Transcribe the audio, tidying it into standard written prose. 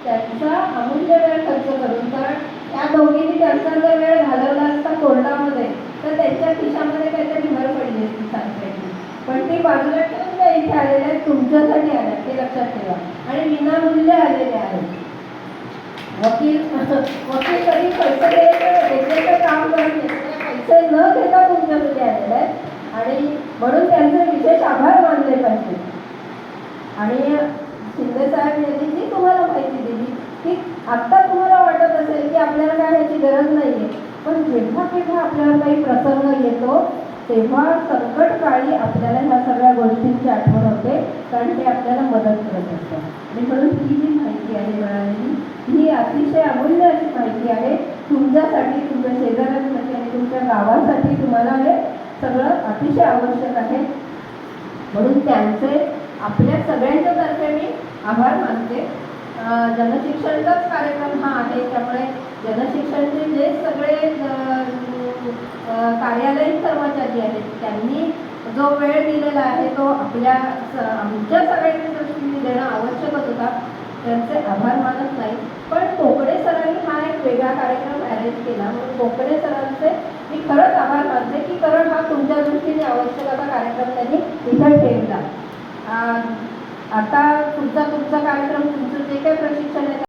त्यांचा अमूल्य वेळ खर्च करून, कारण त्या दोघींनी त्यांचा जर वेळ घालवला असता कोर्टामध्ये तर त्यांच्या खिशामध्ये काहीतरी भर पडली असती सांगण्याची. पण ती बाजूला ठेवून त्या इथे आलेल्या आहेत, तुमच्यासाठी आल्या हे लक्षात ठेवा. आणि विनामूल्य आलेले आहेत. वकील कधी पैसे द्यायचे काम करत नाही, पैसे न घेता तुमच्यासाठी आलेले आहेत आणि म्हणून त्यांचे विशेष आभार मानले पाहिजे. आणि शिंदे साहेब यांनी जी तुम्हाला माहिती दिली की आत्ता तुम्हाला वाटत असेल की आपल्याला काय ह्याची गरज नाहीये, पण जेव्हा केव्हा आपल्याला काही प्रसंग येतो तेव्हा संकटकाळी आपल्याला ह्या सगळ्या गोष्टींची आठवण होते, कारण ते आपल्याला मदत करत असतात. आणि म्हणून ही जी माहिती आहे मिळालेली ही अतिशय अमूल्य अशी माहिती आहे तुमच्यासाठी, तुमच्या शेजाऱ्यांसाठी आणि तुमच्या गावासाठी. तुम्हाला हे सगळं अतिशय आवश्यक आहे. म्हणून त्यांचे आपल्या सगळ्यांच्या तर्फे मी आभार मानते. जनशिक्षणचाच कार्यक्रम हा आहे, त्यामुळे जनशिक्षणचे जे सगळे कार्यालयीन कर्मचारी आहेत त्यांनी जो वेळ दिलेला आहे तो आमच्या सगळ्यांच्या दृष्टीने देणं आवश्यकच होता. त्यांचे आभार मानत नाही. पण कोकडे सरांनी हा एक वेगळा कार्यक्रम अरेंज केला, म्हणून कोकडे सरांचे मी खरंच आभार मानते की कारण हा तुमच्या दृष्टीने आवश्यक असा कार्यक्रम त्यांनी इथे ठेवला. आता तुमचा कार्यक्रम, तुमचं जे काही प्रशिक्षण आहे